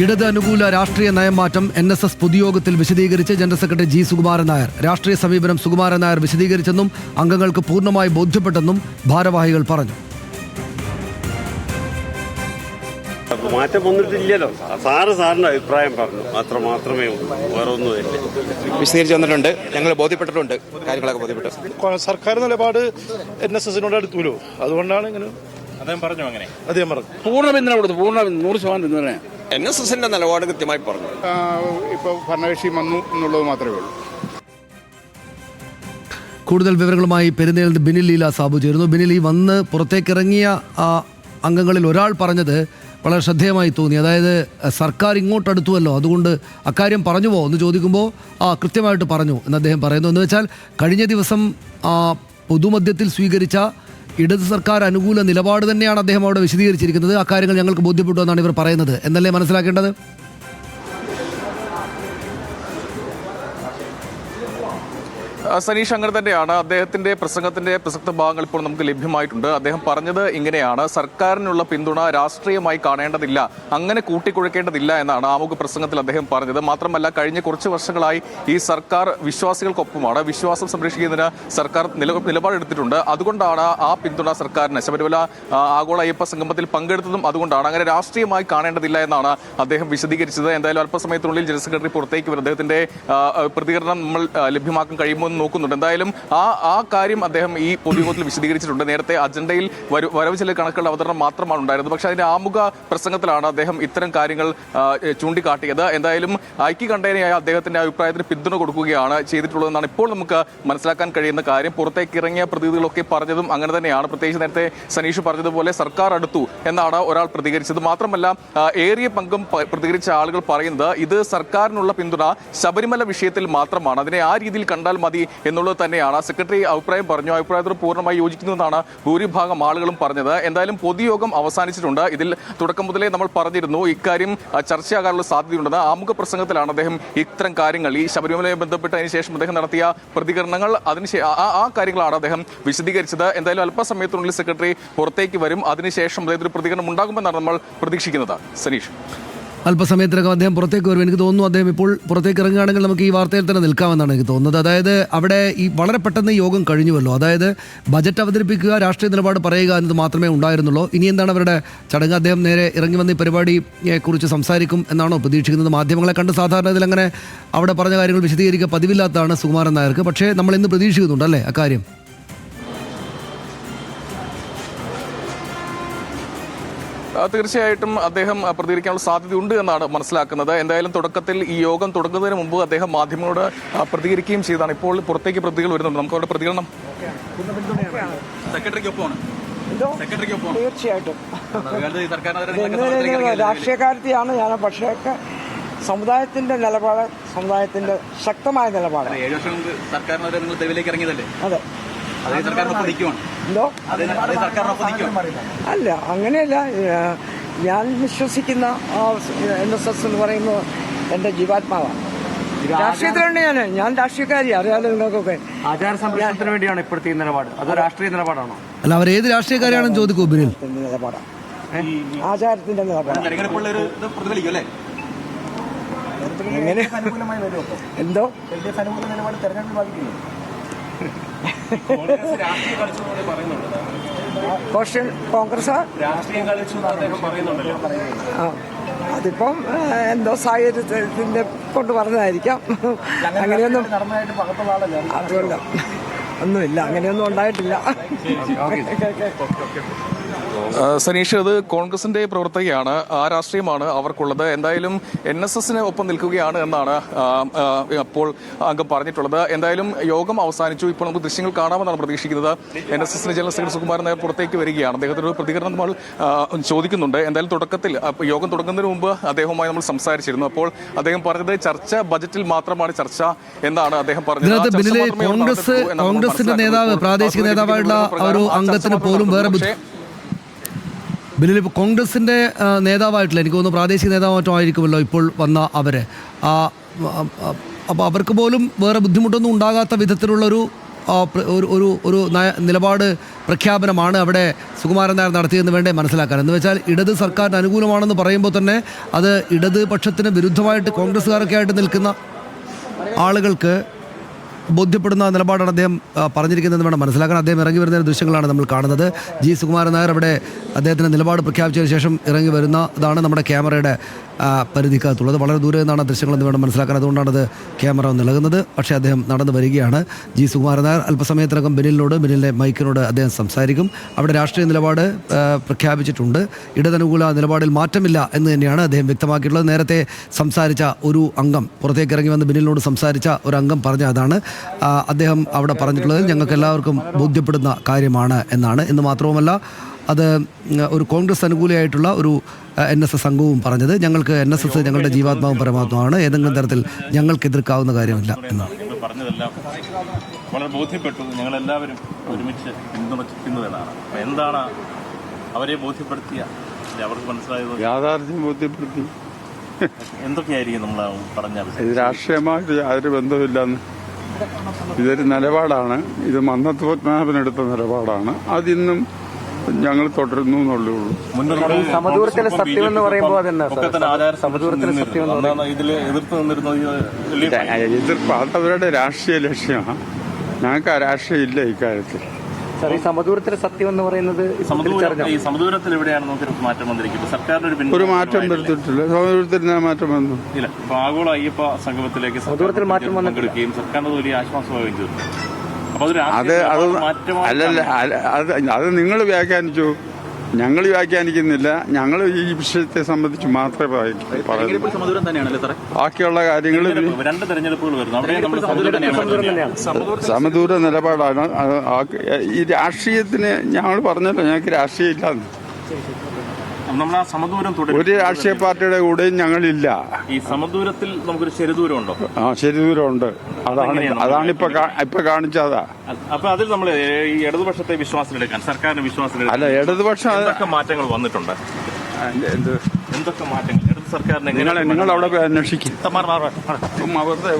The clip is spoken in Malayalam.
ഇടത് അനുകൂല രാഷ്ട്രീയ നയംമാറ്റം NSS പൊതുയോഗത്തിൽ വിശദീകരിച്ച് general secretary G Sukumaran Nair. രാഷ്ട്രീയ സമീപനം സുകുമാരൻ നായർ വിശദീകരിച്ചെന്നും അംഗങ്ങൾക്ക് പൂർണ്ണമായി ബോധ്യപ്പെട്ടെന്നും ഭാരവാഹികൾ പറഞ്ഞു. മാറ്റം വന്നിട്ടില്ലല്ലോ. സാറിന്റെ അഭിപ്രായം പറഞ്ഞു മാത്രമേ ഉള്ളൂ, വേറെ ഒന്നുമില്ല. വിശദീകരിച്ച് വന്നിട്ടുണ്ട്, ഞങ്ങൾ ബോധ്യപ്പെട്ടിട്ടുണ്ട്, കാര്യങ്ങളൊക്കെ ബോധ്യപ്പെട്ടു. സർക്കാർ നിലപാട് NSSനോട് അടുത്തൂലോ, അതുകൊണ്ടാണ് ഇങ്ങനെ അദ്ദേഹം പറഞ്ഞു. അങ്ങനെ അദ്ദേഹം പറഞ്ഞു പൂർണ്ണ പിന്തുണ കൊടുത്തു, പൂർണ്ണ 100% പിന്തുണ. NSSന്റെ നിലപാട് കൃത്യമായി പറഞ്ഞു. ഇപ്പോൾ ഭരണകക്ഷി വന്നു എന്നുള്ളത് മാത്രമേ ഉള്ളൂ. കൂടുതൽ വിവരങ്ങളുമായി പെരുന്നേൽ ബിനിൽ ലീല സാബു ചേരുന്നു. ബിനിൽ, ഈ വന്ന് പുറത്തേക്കിറങ്ങിയ അംഗങ്ങളിൽ ഒരാൾ പറഞ്ഞത് വളരെ ശ്രദ്ധേയമായി തോന്നി. അതായത് സർക്കാർ ഇങ്ങോട്ടടുത്തുവല്ലോ, അതുകൊണ്ട് അക്കാര്യം പറഞ്ഞുവോ എന്ന് ചോദിക്കുമ്പോൾ കൃത്യമായിട്ട് പറഞ്ഞു എന്ന് അദ്ദേഹം പറയുന്നു. എന്ന് വെച്ചാൽ കഴിഞ്ഞ ദിവസം പൊതുമധ്യത്തിൽ സ്വീകരിച്ച ഇടത് സർക്കാർ അനുകൂല നിലപാട് തന്നെയാണ് അദ്ദേഹം അവിടെ വിശദീകരിച്ചിരിക്കുന്നത്. അക്കാര്യങ്ങൾ ഞങ്ങൾക്ക് ബോധ്യപ്പെട്ടു എന്നാണ് ഇവർ പറയുന്നത് എന്നല്ലേ മനസ്സിലാക്കേണ്ടത്? സനീഷ്, അങ്ങനെ തന്നെയാണ്. അദ്ദേഹത്തിന്റെ പ്രസംഗത്തിന്റെ പ്രസക്ത ഭാഗങ്ങൾ ഇപ്പോൾ നമുക്ക് ലഭ്യമായിട്ടുണ്ട്. അദ്ദേഹം പറഞ്ഞത് ഇങ്ങനെയാണ്: സർക്കാരിനുള്ള പിന്തുണ രാഷ്ട്രീയമായി കാണേണ്ടതില്ല, അങ്ങനെ കൂട്ടിക്കുഴക്കേണ്ടതില്ല എന്നാണ് ആമുഖ പ്രസംഗത്തിൽ അദ്ദേഹം പറഞ്ഞത്. മാത്രമല്ല, കഴിഞ്ഞ കുറച്ച് വർഷങ്ങളായി ഈ സർക്കാർ വിശ്വാസികൾക്കൊപ്പമാണ്. വിശ്വാസം സംരക്ഷിക്കുന്നതിന് സർക്കാർ നിലപാടെടുത്തിട്ടുണ്ട്. അതുകൊണ്ടാണ് ആ പിന്തുണ സർക്കാരിന് ശബരിമല ആഗോള അയ്യപ്പ സംഗമത്തിൽ പങ്കെടുത്തതും അതുകൊണ്ടാണ്. അങ്ങനെ രാഷ്ട്രീയമായി കാണേണ്ടതില്ല എന്നാണ് അദ്ദേഹം വിശദീകരിച്ചത്. എന്തായാലും അല്പസമയത്തിനുള്ളിൽ ജനറൽ സെക്രട്ടറി പുറത്തേക്ക് വരും. അദ്ദേഹത്തിന്റെ പ്രതികരണം നമ്മൾ ലഭ്യമാക്കാൻ കഴിയുമ്പോൾ നോക്കുന്നുണ്ട്. എന്തായാലും ആ കാര്യം അദ്ദേഹം ഈ പൊതുയോഗത്തിൽ വിശദീകരിച്ചിട്ടുണ്ട്. നേരത്തെ അജണ്ടയിൽ വരവ് ചില കണക്കുകളുടെ അവതരണം മാത്രമാണ് ഉണ്ടായിരുന്നത്. പക്ഷേ അതിന്റെ ആമുഖ പ്രസംഗത്തിലാണ് അദ്ദേഹം ഇത്തരം കാര്യങ്ങൾ ചൂണ്ടിക്കാട്ടിയത്. എന്തായാലും ഐക്യകണ്ഠേനയായ അദ്ദേഹത്തിന്റെ അഭിപ്രായത്തിന് പിന്തുണ കൊടുക്കുകയാണ് ചെയ്തിട്ടുള്ളതെന്നാണ് ഇപ്പോൾ നമുക്ക് മനസ്സിലാക്കാൻ കഴിയുന്ന കാര്യം. പുറത്തേക്ക് ഇറങ്ങിയ പ്രതിനിധികളൊക്കെ പറഞ്ഞതും അങ്ങനെ തന്നെയാണ്. പ്രത്യേകിച്ച് നേരത്തെ സനീഷ് പറഞ്ഞതുപോലെ സർക്കാർ അടുത്തു എന്നാണ് ഒരാൾ പ്രതികരിച്ചത്. മാത്രമല്ല, ഏറിയ പങ്കും പ്രതികരിച്ച ആളുകൾ പറയുന്നത് ഇത് സർക്കാരിനുള്ള പിന്തുണ ശബരിമല വിഷയത്തിൽ മാത്രമാണ്, അതിനെ ആ രീതിയിൽ കണ്ടാൽ മതി എന്നുള്ളത് തന്നെയാണ്. സെക്രട്ടറി അഭിപ്രായം പറഞ്ഞു. അഭിപ്രായത്തോട് പൂർണ്ണമായി യോജിക്കുന്നതാണ് ഭൂരിഭാഗം ആളുകളും പറഞ്ഞത്. എന്തായാലും പൊതുയോഗം അവസാനിച്ചിട്ടുണ്ട്. ഇതിൽ തുടക്കം മുതലേ നമ്മൾ പറഞ്ഞിരുന്നു ഇക്കാര്യം ചർച്ചയാകാനുള്ള സാധ്യതയുണ്ടെന്ന്. ആമുഖ പ്രസംഗത്തിലാണ് അദ്ദേഹം ഇത്തരം കാര്യങ്ങൾ, ഈ ശബരിമലയുമായി ബന്ധപ്പെട്ട് അതിനുശേഷം അദ്ദേഹം നടത്തിയ പ്രതികരണങ്ങൾ, ആ കാര്യങ്ങളാണ് അദ്ദേഹം വിശദീകരിച്ചത്. എന്തായാലും അല്പസമയത്തിനുള്ളിൽ സെക്രട്ടറി പുറത്തേക്ക് വരും. അതിനുശേഷം അദ്ദേഹത്തിന് പ്രതികരണം ഉണ്ടാകുമെന്നാണ് നമ്മൾ പ്രതീക്ഷിക്കുന്നത്. സനീഷ്, അല്പസമയത്തിനകം അദ്ദേഹം പുറത്തേക്ക് വരും. എനിക്ക് തോന്നുന്നു അദ്ദേഹം ഇപ്പോൾ പുറത്തേക്ക് ഇറങ്ങുകയാണെങ്കിൽ നമുക്ക് ഈ വാർത്തയിൽ തന്നെ നിൽക്കാമെന്നാണ് എനിക്ക് തോന്നുന്നത്. അതായത് അവിടെ ഈ വളരെ പെട്ടെന്ന് യോഗം കഴിഞ്ഞുവല്ലോ. അതായത് ബജറ്റ് അവതരിപ്പിക്കുക, രാഷ്ട്രീയ നിലപാട് പറയുക എന്നത് മാത്രമേ ഉണ്ടായിരുന്നുള്ളൂ. ഇനി എന്താണ് അവരുടെ ചടങ്ങ്? അദ്ദേഹം നേരെ ഇറങ്ങി വന്ന് ഈ പരിപാടിയെക്കുറിച്ച് സംസാരിക്കും എന്നാണോ പ്രതീക്ഷിക്കുന്നത്? മാധ്യമങ്ങളെ കണ്ട് സാധാരണ ഇതിലങ്ങനെ അവിടെ പറഞ്ഞ കാര്യങ്ങൾ വിശദീകരിക്കുക പതിവില്ലാത്തതാണ് സുകുമാരൻ നായർക്ക്. പക്ഷേ നമ്മൾ ഇന്ന് പ്രതീക്ഷിക്കുന്നുണ്ട് അല്ലേ അക്കാര്യം? തീർച്ചയായിട്ടും അദ്ദേഹം പ്രതികരിക്കാനുള്ള സാധ്യതയുണ്ട് എന്നാണ് മനസ്സിലാക്കുന്നത്. എന്തായാലും തുടക്കത്തിൽ ഈ യോഗം തുടങ്ങുന്നതിന് മുമ്പ് അദ്ദേഹം മാധ്യമങ്ങളോട് പ്രതികരിക്കുകയും ചെയ്താണ്. ഇപ്പോൾ പുറത്തേക്ക് പ്രതികൾ വരുന്നുണ്ട്. നമുക്ക് അവരുടെ പ്രതികരണം. തീർച്ചയായിട്ടും രാഷ്ട്രീയക്കാരത്തിയാണ് ഞാൻ, പക്ഷേ സമുദായത്തിന്റെ നിലപാട്, സമുദായത്തിന്റെ ശക്തമായ നിലപാട്. 7 വർഷം മുമ്പ് സർക്കാരിനെതിരെ നിങ്ങൾ തെരുവിലേക്ക് ഇറങ്ങിയതല്ലേ? അതെ. എന്തോ അല്ല, അങ്ങനെയല്ല. ഞാൻ വിശ്വസിക്കുന്ന NSS എന്ന് പറയുന്നത് എന്റെ ജീവാത്മാവാണ്. രാഷ്ട്രീയത്തിലുണ്ട്. ഞാൻ രാഷ്ട്രീയക്കാരി, അറിയാലോ നിങ്ങൾക്കൊക്കെ. ആചാര സംരക്ഷണത്തിന് വേണ്ടിയാണ് ഇപ്പോഴത്തെ നിലപാട്, അത് രാഷ്ട്രീയ നിലപാടാണോ? അല്ല, അവർ ഏത് രാഷ്ട്രീയക്കാരാണെന്ന് ചോദിക്കൂ. ബിനിൽ, നിലപാടാണ്, ആചാരത്തിന്റെ നിലപാടാണ്. എങ്ങനെ എന്തോ കോൺഗ്രസ് അതിപ്പം എന്തോ സാഹചര്യത്തിന്റെ കൊണ്ട് പറഞ്ഞതായിരിക്കാം. അങ്ങനെയൊന്നും അതുകൊണ്ട് ഒന്നുമില്ല, അങ്ങനെയൊന്നും ഉണ്ടായിട്ടില്ല. സനീഷ്, അത് കോൺഗ്രസിന്റെ പ്രവർത്തകയാണ്, ആ രാഷ്ട്രീയമാണ് അവർക്കുള്ളത്. എന്തായാലും NSSന് ഒപ്പം നിൽക്കുകയാണ് എന്നാണ് അപ്പോൾ അംഗം പറഞ്ഞിട്ടുള്ളത്. എന്തായാലും യോഗം അവസാനിച്ചു. ഇപ്പോൾ നമുക്ക് ദൃശ്യങ്ങൾ കാണാമെന്നാണ് പ്രതീക്ഷിക്കുന്നത്. NSSന് ജനറൽ സെക്രട്ടറി സുകുമാരൻ നായർ പുറത്തേക്ക് വരികയാണ്. അദ്ദേഹത്തിന്റെ പ്രതികരണം നമ്മൾ ചോദിക്കുന്നുണ്ട്. എന്തായാലും തുടക്കത്തിൽ യോഗം തുടങ്ങുന്നതിന് മുമ്പ് അദ്ദേഹവുമായി നമ്മൾ സംസാരിച്ചിരുന്നു. അപ്പോൾ അദ്ദേഹം പറഞ്ഞത് ചർച്ച ബജറ്റിൽ മാത്രമാണ് ചർച്ച എന്നാണ് അദ്ദേഹം പറഞ്ഞത്. കോൺഗ്രസിന്റെ നേതാവ്, പ്രാദേശിക നേതാവായിട്ടുള്ള ഒരു അംഗത്തിന് പോലും വേറെ ബിനിൽ, കോൺഗ്രസിന്റെ നേതാവായിട്ടില്ല, എനിക്ക് തോന്നുന്നു പ്രാദേശിക നേതാവായിട്ടോ ആയിരിക്കുമല്ലോ ഇപ്പോൾ വന്ന അവര്. അപ്പോൾ അവർക്ക് പോലും വേറെ ബുദ്ധിമുട്ടൊന്നും ഉണ്ടാകാത്ത വിധത്തിലുള്ളൊരു നിലപാട് പ്രഖ്യാപനമാണ് അവിടെ സുകുമാരൻ നായർ നടത്തിയെന്ന് വേണ്ടേ മനസ്സിലാക്കാൻ. എന്ന് വെച്ചാൽ ഇടത് സർക്കാരിന് അനുകൂലമാണെന്ന് പറയുമ്പോൾ തന്നെ അത് ഇടതുപക്ഷത്തിന് വിരുദ്ധമായിട്ട് കോൺഗ്രസ്സുകാരൊക്കെ ആയിട്ട് നിൽക്കുന്ന ആളുകൾക്ക് ബോധ്യപ്പെടുന്ന നിലപാടാണ് അദ്ദേഹം പറഞ്ഞിരിക്കുന്നതെന്ന് വേണം മനസ്സിലാക്കാൻ. അദ്ദേഹം ഇറങ്ങി വരുന്ന ദൃശ്യങ്ങളാണ് നമ്മൾ കാണുന്നത്. ജി സുകുമാരൻ നായർ അവിടെ അദ്ദേഹത്തിൻ്റെ നിലപാട് പ്രഖ്യാപിച്ചതിന് ശേഷം ഇറങ്ങി വരുന്നതാണ് നമ്മുടെ ക്യാമറയുടെ പരിധിക്കകത്തുള്ളത്. വളരെ ദൂരെ നിന്നാണ് ദൃശ്യങ്ങളെന്ന് വേണം മനസ്സിലാക്കാൻ. അതുകൊണ്ടാണത് ക്യാമറ നിലകുന്നത്. പക്ഷേ അദ്ദേഹം നടന്നു വരികയാണ്. ജി സുകുമാരൻ നായർ അല്പസമയത്തിനകം ബെനിലിൻ്റെ മൈക്കിനോട് അദ്ദേഹം സംസാരിക്കും. അവിടെ രാഷ്ട്രീയ നിലപാട് പ്രഖ്യാപിച്ചിട്ടുണ്ട്. ഇടതനുകൂല നിലപാടിൽ മാറ്റമില്ല എന്ന് തന്നെയാണ് അദ്ദേഹം വ്യക്തമാക്കിയിട്ടുള്ളത്. നേരത്തെ സംസാരിച്ച ഒരു അംഗം, പുറത്തേക്ക് ഇറങ്ങി വന്ന് ബെനിലിനോട് സംസാരിച്ച ഒരു അംഗം പറഞ്ഞ അതാണ്. അദ്ദേഹം അവിടെ പറഞ്ഞിട്ടുള്ളത് ഞങ്ങൾക്ക് എല്ലാവർക്കും ബോധ്യപ്പെടുന്ന കാര്യമാണ് എന്നാണ്. എന്ന് മാത്രവുമല്ല, അത് ഒരു കോൺഗ്രസ് അനുകൂലിയായിട്ടുള്ള ഒരു NSS അംഗവും പറഞ്ഞത് ഞങ്ങൾക്ക് NSS ഞങ്ങളുടെ ജീവാത്മാവും പരമാത്മാവാണ്, ഏതെങ്കിലും തരത്തിൽ ഞങ്ങൾക്ക് എതിർക്കാവുന്ന കാര്യമില്ല എന്നാണ്. പറഞ്ഞതെല്ലാം വളരെ ബോധ്യപ്പെട്ടു. ഞങ്ങളെല്ലാവരും ഒരുമിച്ച് പിന്തുണയ്ക്കുന്നതാണ്. എന്താണ് അവരെ ബോധ്യപ്പെടുത്തിയ അവർക്ക് മനസ്സിലായത്? യാഥാർത്ഥ്യം ബോധ്യപ്പെടുത്തി. എന്തൊക്കെയായിരിക്കും നമ്മൾ പറഞ്ഞത്? ഇത് രാഷ്ട്രീയമായിട്ട് യാതൊരു ബന്ധമില്ലെന്ന്. ഇതൊരു നിലപാടാണ്. ഇത് മന്നത്ത് പത്മനാഭനെടുത്ത നിലപാടാണ്. അതിന്നും ഞങ്ങൾ തുടരുന്നു എന്നുള്ളേ ഉള്ളൂ. സമദൂരത്തിലെ സത്യം എന്ന് പറയുമ്പോൾ സമദൂരത്തിലെ സത്യം ഇതിൽ എതിർത്ത് നിന്നിരുന്നത് എതിർപ്പ് അതവരുടെ രാഷ്ട്രീയ ലക്ഷ്യമാണ്. ഞങ്ങൾക്ക് ആ രാഷ്ട്രീയം ഇല്ല ഇക്കാര്യത്തിൽ. ഈ സമദൂരത്തിലെ സത്യം എന്ന് പറയുന്നത് ഈ സമദൂരത്തിൽ എവിടെയാണ് നമുക്കൊരു മാറ്റം വന്നിരിക്കുന്നത്? സർക്കാരിന് ഒരു മാറ്റം വരുത്തിയിട്ടില്ല. സമദൂരത്തിന് മാറ്റം വന്നു ഇല്ല. ഇപ്പൊ ആഗോള അയ്യപ്പ സംഗമത്തിലേക്ക് സമദൂരത്തിൽ മാറ്റം പങ്കെടുക്കുകയും സർക്കാരിന് വലിയ ആശ്വാസമാവുകയും ചെയ്തു. അത് നിങ്ങൾ വ്യാഖ്യാനിച്ചു, ഞങ്ങൾ വ്യാഖ്യാനിക്കുന്നില്ല. ഞങ്ങൾ ഈ വിഷയത്തെ സംബന്ധിച്ച് മാത്രമേ പറയുന്നു. ബാക്കിയുള്ള കാര്യങ്ങൾ രണ്ട് തെരഞ്ഞെടുപ്പുകൾ വരുന്നു. സമദൂര നിലപാടാണ്. ഈ രാഷ്ട്രീയത്തിന് ഞങ്ങൾ പറഞ്ഞല്ലോ ഞങ്ങൾക്ക് രാഷ്ട്രീയം ഇല്ലാന്ന്. നമ്മൾ ആ സമദൂരം ഒരു രാഷ്ട്രീയ പാർട്ടിയുടെ കൂടെയും ഞങ്ങളില്ല. ഈ സമദൂരത്തിൽ നമുക്കൊരു ശരിദൂരം ഉണ്ടോ? ശരിദൂരം ഉണ്ട്. അതാണ് ഇപ്പൊ കാണിച്ചതാ. അപ്പൊ അതിൽ നമ്മൾ ഈ ഇടതുപക്ഷത്തെ വിശ്വാസത്തിലെടുക്കാൻ, സർക്കാരിന്റെ വിശ്വാസത്തിലെടുക്കാൻ അല്ല, ഇടതുപക്ഷം എന്തൊക്കെ മാറ്റങ്ങൾ വന്നിട്ടുണ്ട്? എന്തൊക്കെ മാറ്റങ്ങൾ ഇടത് സർക്കാരിന് നിങ്ങൾ അവിടെ അന്വേഷിക്കും. അവരുടെ